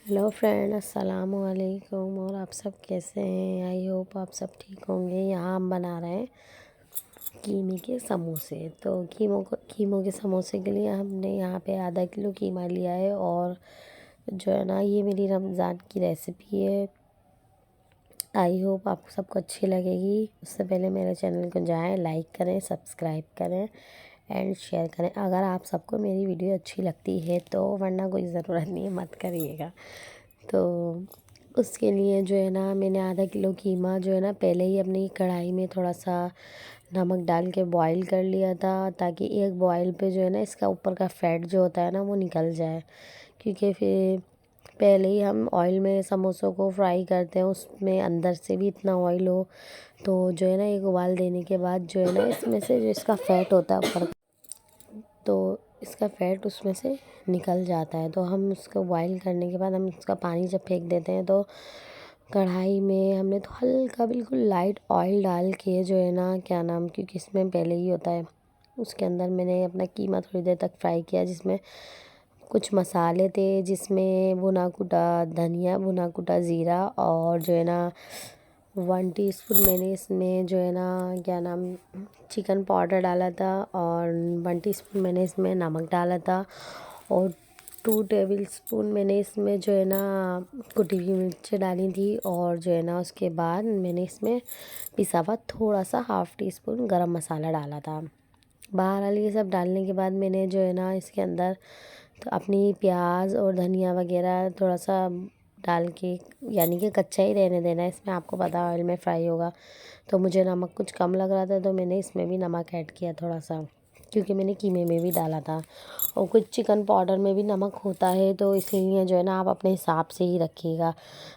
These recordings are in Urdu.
ہیلو فرینڈ، السلام علیکم۔ اور آپ سب کیسے ہیں؟ آئی ہوپ آپ سب ٹھیک ہوں گے۔ یہاں ہم بنا رہے ہیں قیمے کے سموسے۔ تو قیموں کے سموسے کے لیے ہم نے یہاں پہ آدھا کلو قیمہ لیا ہے، اور جو ہے نا یہ میری رمضان کی ریسیپی ہے۔ آئی ہوپ آپ سب کو اچھی لگے گی۔ اس سے پہلے میرے چینل کو جائیں، لائک کریں، سبسکرائب کریں اینڈ شیئر کریں اگر آپ سب کو میری ویڈیو اچھی لگتی ہے تو، ورنہ کوئی ضرورت نہیں ہے، مت کریے گا۔ تو اس کے لیے جو ہے نا میں نے آدھا کلو قیمہ جو ہے نا پہلے ہی اپنی کڑھائی میں تھوڑا سا نمک ڈال کے بوائل کر لیا تھا، تاکہ ایک بوائل پہ جو ہے نا اس کا اوپر کا فیٹ جو ہوتا ہے نا وہ نکل جائے، کیونکہ پھر پہلے ہی ہم آئل میں سموسوں کو فرائی کرتے ہیں، اس میں اندر سے بھی اتنا آئل ہو تو جو ہے نا ایک ابال دینے کے بعد جو ہے نا اس میں سے جو اس کا فیٹ ہوتا ہے اوپر، تو اس کا فیٹ اس میں سے نکل جاتا ہے۔ تو ہم اس کو بوائل کرنے کے بعد ہم اس کا پانی جب پھینک دیتے ہیں تو کڑھائی میں ہم نے تو ہلکا بالکل لائٹ آئل ڈال کے جو ہے نا کیونکہ اس میں پہلے ہی ہوتا ہے، اس کے اندر میں نے اپنا قیمہ تھوڑی دیر تک فرائی کیا، جس میں کچھ مسالے تھے، جس میں بھنا کوٹا دھنیا، بھنا کوٹا زیرہ، اور جو ہے نا 1 ٹی اسپون میں نے اس میں جو ہے نا چکن پاؤڈر ڈالا تھا، اور 1 ٹی اسپون میں نے اس میں نمک ڈالا تھا، اور 2 ٹیبل اسپون میں نے اس میں جو ہے نا کٹی ہوئی مرچیں ڈالی تھی، اور جو ہے نا اس کے بعد میں نے اس میں پسا ہوا تھوڑا سا 1/2 ٹی اسپون گرم مسالہ ڈالا تھا۔ بہرحال یہ سب ڈالنے کے بعد میں نے جو ہے نا اس کے اندر اپنی پیاز اور دھنیا وغیرہ تھوڑا سا ڈال کے، یعنی کہ کچا ہی رہنے دینا ہے، اس میں آپ کو پتہ آئل میں فرائی ہوگا، تو مجھے نمک کچھ کم لگ رہا تھا تو میں نے اس میں بھی نمک ایڈ کیا تھوڑا سا، کیونکہ میں نے قیمے میں بھی ڈالا تھا، اور کچھ چکن پاؤڈر میں بھی نمک ہوتا ہے، تو اس لیے جو ہے نا آپ اپنے حساب سے ہی رکھیے گا۔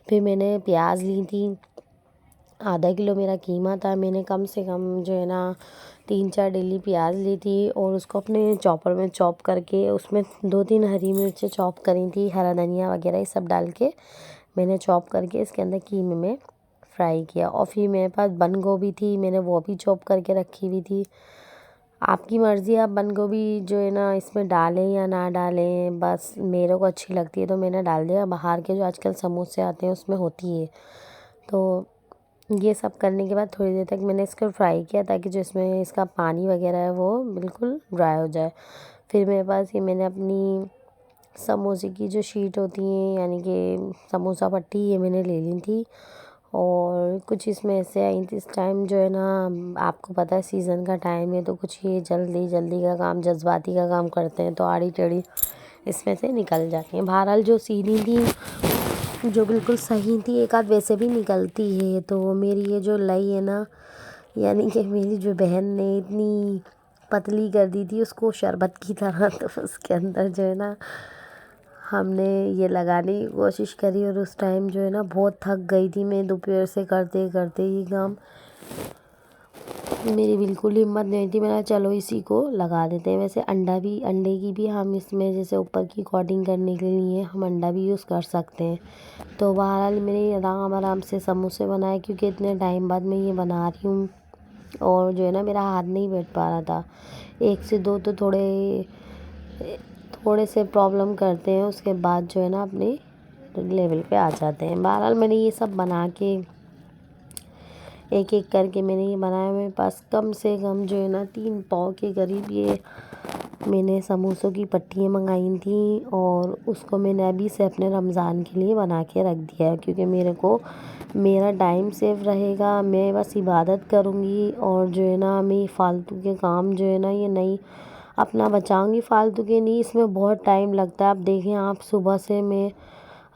پھر میں نے پیاز لی تھی، آدھا کلو میرا قیمہ تھا، میں نے کم سے کم جو ہے نا 3-4 ڈیلی پیاز لی تھی، اور اس کو اپنے چاپر میں چاپ کر کے اس میں 2-3 ہری مرچیں چاپ کری تھی، ہرا دھنیا وغیرہ یہ سب ڈال کے میں نے چاپ کر کے اس کے اندر قیمے میں فرائی کیا۔ اور پھر میرے پاس بند گوبھی تھی، میں نے وہ بھی چاپ کر کے رکھی ہوئی تھی۔ آپ کی مرضی، آپ بند گوبھی جو ہے نا اس میں ڈالیں یا نہ ڈالیں، بس میرے کو اچھی لگتی ہے تو میں نے ڈال دیا۔ باہر کے جو آج کل سموسے آتے ہیں اس میں ہوتی ہے، تو یہ سب کرنے کے بعد تھوڑی دیر تک میں نے اس کو فرائی کیا، تاکہ جو اس میں اس کا پانی وغیرہ ہے وہ بالکل ڈرائی ہو جائے۔ پھر میرے پاس یہ میں نے اپنی سموسے کی جو شیٹ ہوتی ہیں، یعنی کہ سموسہ پٹی، یہ میں نے لے لی تھی، اور کچھ اس میں ایسے آئی تھی۔ اس ٹائم جو ہے نا آپ کو پتہ ہے سیزن کا ٹائم ہے، تو کچھ یہ جلدی کا کام، جذباتی کا کام کرتے ہیں، تو آڑی ٹیڑھی اس میں سے نکل جاتی ہیں۔ بہرحال جو سیدھی تھی، جو بالکل صحیح تھی، ایک آدھ ویسے بھی نکلتی ہے، تو میری یہ جو لائی ہے نا، یعنی کہ میری جو بہن نے اتنی پتلی کر دی تھی اس کو شربت کی طرح، تو اس کے اندر جو ہے نا ہم نے یہ لگانے کی کوشش کری، اور اس ٹائم جو ہے نا بہت تھک گئی تھی میں دوپہر سے کرتے کرتے یہ کام، میری بالکل ہمت نہیں تھی، میں نے چلو اسی کو لگا دیتے ہیں۔ ویسے انڈے کی بھی ہم اس میں جیسے اوپر کی کوٹنگ کرنے کے لیے ہم انڈا بھی یوز کر سکتے ہیں۔ تو بہرحال میں نے آرام سے سموسے بنائے، کیونکہ اتنے ٹائم بعد میں یہ بنا رہی ہوں، اور جو ہے نا میرا ہاتھ نہیں بیٹھ پا رہا تھا، 1 سے 2 تو تھوڑے سے پرابلم کرتے ہیں، اس کے بعد جو ہے نا اپنے لیول پہ آ جاتے ہیں۔ بہرحال میں نے یہ سب بنا کے ایک ایک کر کے میں نے یہ بنایا۔ میرے پاس کم سے کم جو ہے نا 3 پاؤ کے قریب یہ میں نے سموسوں کی پٹیاں منگائی تھیں، اور اس کو میں نے ابھی سے اپنے رمضان کے لیے بنا کے رکھ دیا ہے، کیونکہ میرا ٹائم سیو رہے گا، میں بس عبادت کروں گی، اور جو ہے نا میں فالتو کے کام جو ہے نا یہ نہیں اپنا بچاؤں گی، فالتو کے نہیں، اس میں بہت ٹائم لگتا ہے۔ اب دیکھیں آپ، صبح سے میں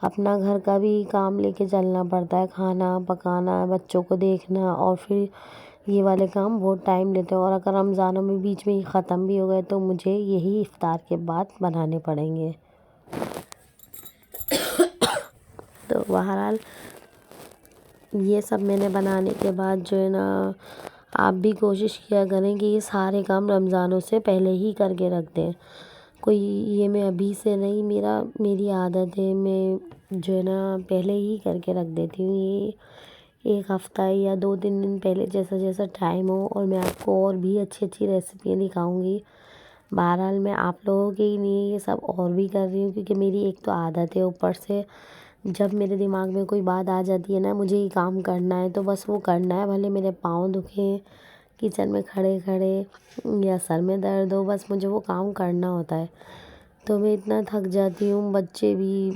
اپنا گھر کا بھی کام لے کے چلنا پڑتا ہے، کھانا پکانا، بچوں کو دیکھنا، اور پھر یہ والے کام بہت ٹائم لیتے ہیں، اور اگر رمضانوں میں بیچ میں ختم بھی ہو گئے تو مجھے یہی افطار کے بعد بنانے پڑیں گے۔ تو بہرحال یہ سب میں نے بنانے کے بعد جو ہے نا آپ بھی کوشش کیا کریں کہ یہ سارے کام رمضانوں سے پہلے ہی کر کے رکھ دیں، کوئی یہ میں ابھی سے نہیں، میری عادت ہے، میں جو ہے نا پہلے ہی کر کے رکھ دیتی ہوں، یہ 1 ہفتہ یا 2-3 دن پہلے جیسا ٹائم ہو، اور میں آپ کو اور بھی اچھی ریسیپیاں دکھاؤں گی۔ بہرحال میں آپ لوگوں کے ہی لیے یہ سب اور بھی کر رہی ہوں، کیونکہ میری ایک تو عادت ہے، اوپر سے جب میرے دماغ میں کوئی بات آ جاتی ہے نا، مجھے یہ کام کرنا ہے تو بس وہ کرنا ہے، بھلے میرے پاؤں دکھیں کچن میں کھڑے کھڑے یا سر میں درد ہو، بس مجھے وہ کام کرنا ہوتا ہے۔ تو میں اتنا تھک جاتی ہوں، بچے بھی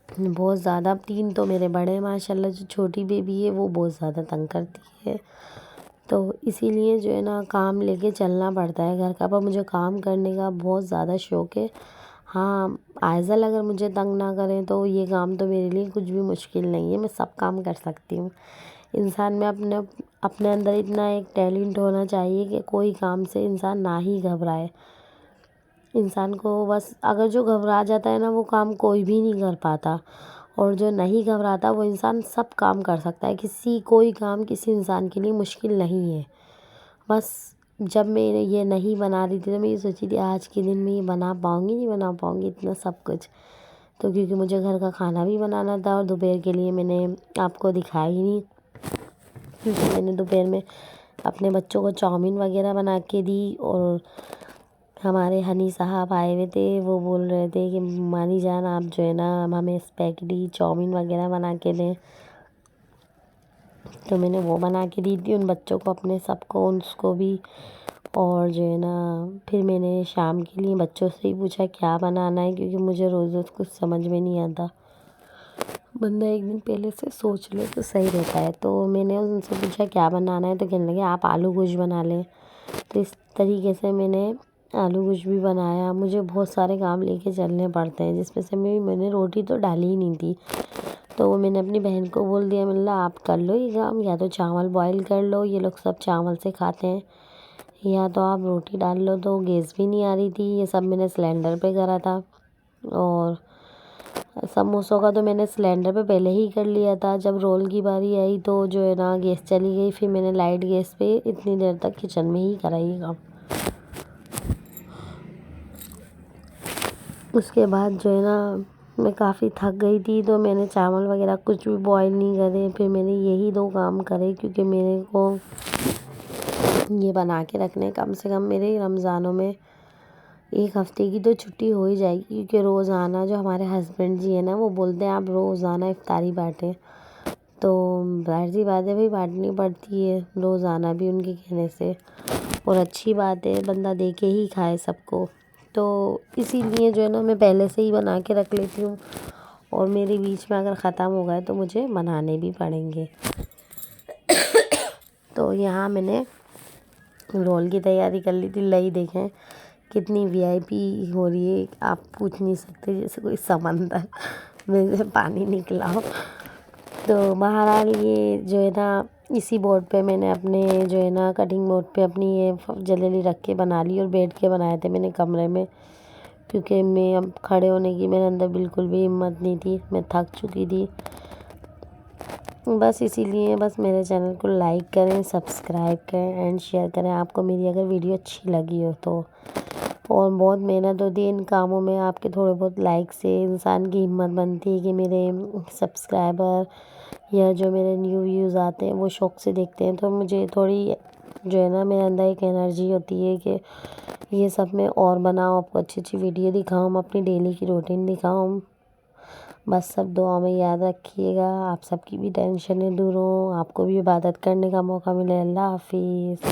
بہت زیادہ، 3 تو میرے بڑے ہیں ماشاءاللہ، جو چھوٹی بیبی ہے وہ بہت زیادہ تنگ کرتی ہے، تو اسی لیے جو ہے نا کام لے کے چلنا پڑتا ہے گھر کا۔ پر مجھے کام کرنے کا بہت زیادہ شوق ہے۔ ہاں، آئزل اگر مجھے تنگ نہ کریں تو یہ کام تو میرے لیے کچھ بھی مشکل نہیں ہے، میں سب کام کر سکتی ہوں۔ انسان میں اپنے اندر اتنا ایک ٹیلنٹ ہونا چاہیے کہ کوئی کام سے انسان نہ ہی گھبرائے۔ انسان کو بس اگر جو گھبرا جاتا ہے نا، وہ کام کوئی بھی نہیں کر پاتا، اور جو نہیں گھبراتا وہ انسان سب کام کر سکتا ہے۔ کوئی کام کسی انسان کے لیے مشکل نہیں ہے۔ بس جب میں یہ نہیں بنا رہی تھی تو میں یہ سوچی تھی آج کے دن میں یہ بنا پاؤں گی نہیں بنا پاؤں گی اتنا سب کچھ، تو کیونکہ مجھے گھر کا کھانا بھی بنانا تھا، اور دوپہر کے لیے میں نے آپ کو دکھایا ہی نہیں، کیونکہ میں نے دوپہر میں اپنے بچوں کو چاؤمین وغیرہ بنا کے دی، اور ہمارے ہنی صاحب آئے ہوئے تھے، وہ بول رہے تھے کہ مانی جان آپ جو ہے نا ہمیں اسپیگیٹی چاؤمین وغیرہ بنا کے دیں، تو میں نے وہ بنا کے دی تھی ان بچوں کو، اپنے سب کو، اس کو بھی۔ اور جو ہے نا پھر میں نے شام کے لیے بچوں سے ہی پوچھا کیا بنانا ہے، کیونکہ مجھے روز روز کچھ سمجھ میں نہیں آتا، بندہ ایک دن پہلے سے سوچ لے تو صحیح رہتا ہے۔ تو میں نے ان سے پوچھا کیا بنانا ہے، تو کہنے لگے آپ آلو گوشت بنا لیں، تو اس طریقے سے میں نے آلو گوشت بھی بنایا۔ مجھے بہت سارے کام لے کے چلنے پڑتے ہیں، جس میں سے میں نے روٹی تو ڈالی ہی نہیں تھی، تو میں نے اپنی بہن کو بول دیا، میں نے کہا آپ کر لو یہ کام، یا تو چاول بوائل کر لو، یہ لوگ سب چاول سے کھاتے ہیں، یا تو آپ روٹی ڈال لو۔ تو گیس بھی نہیں آ رہی تھی، یہ سب میں نے سلینڈر پہ کرا تھا، اور سموسوں کا تو میں نے سلینڈر پہ پہلے ہی کر لیا تھا۔ جب رول کی باری آئی تو جو ہے نا گیس چلی گئی، پھر میں نے لائٹ گیس پہ اتنی دیر تک کچن میں ہی کرا یہ کام۔ اس کے بعد جو ہے نا میں کافی تھک گئی تھی، تو میں نے چاول وغیرہ کچھ بھی بوائل نہیں کرے، پھر میں نے یہی 2 کام کرے، کیونکہ میرے کو یہ بنا کے رکھنے کم سے کم میرے رمضانوں میں 1 ہفتے کی تو چھٹی ہو ہی جائے گی، کیونکہ روزانہ جو ہمارے ہسبینڈ جی ہیں نا وہ بولتے ہیں آپ روزانہ افطاری بانٹیں، تو ظاہر سی بات ہے بھائی بانٹنی پڑتی ہے روزانہ بھی ان کے کہنے سے، اور اچھی بات ہے بندہ دے کے ہی کھائے سب کو، تو اسی لیے جو ہے نا میں پہلے سے ہی بنا کے رکھ لیتی ہوں، اور میرے بیچ میں اگر ختم ہو گئے تو مجھے بنانے بھی پڑیں گے۔ تو یہاں میں نے رول کی تیاری کر لی تھی، لئی دیکھیں کتنی VIP ہو رہی ہے، آپ پوچھ نہیں سکتے، جیسے کوئی سمندر میں سے پانی نکلا ہو۔ تو بہرحال یہ جو ہے نا اسی بورڈ پہ میں نے اپنے جو ہے نا کٹنگ بورڈ پہ اپنی یہ جلیلی رکھ کے بنا لی، اور بیٹھ کے بنائے تھے میں نے کمرے میں، کیونکہ میں اب کھڑے ہونے کی میرے اندر بالکل بھی ہمت نہیں تھی، میں تھک چکی تھی۔ بس اسی لیے بس میرے چینل کو لائک کریں، سبسکرائب کریں اینڈ شیئر کریں، آپ کو میری اگر ویڈیو اچھی لگی ہو تو، اور بہت محنت ہوتی ہے ان کاموں میں، آپ کے تھوڑے بہت لائک سے انسان کی ہمت بنتی ہے کہ میرے سبسکرائبر یا جو میرے نیو ویوز آتے ہیں وہ شوق سے دیکھتے ہیں، تو مجھے تھوڑی جو ہے نا میرے اندر ایک انرجی ہوتی ہے کہ یہ سب میں اور بناؤں، آپ کو اچھی اچھی ویڈیو دکھاؤں، اپنی ڈیلی کی روٹین دکھاؤں۔ بس سب دعا میں یاد رکھیے گا، آپ سب کی بھی ٹینشنیں دور ہوں، آپ کو بھی عبادت کرنے کا موقع ملے۔ اللہ حافظ۔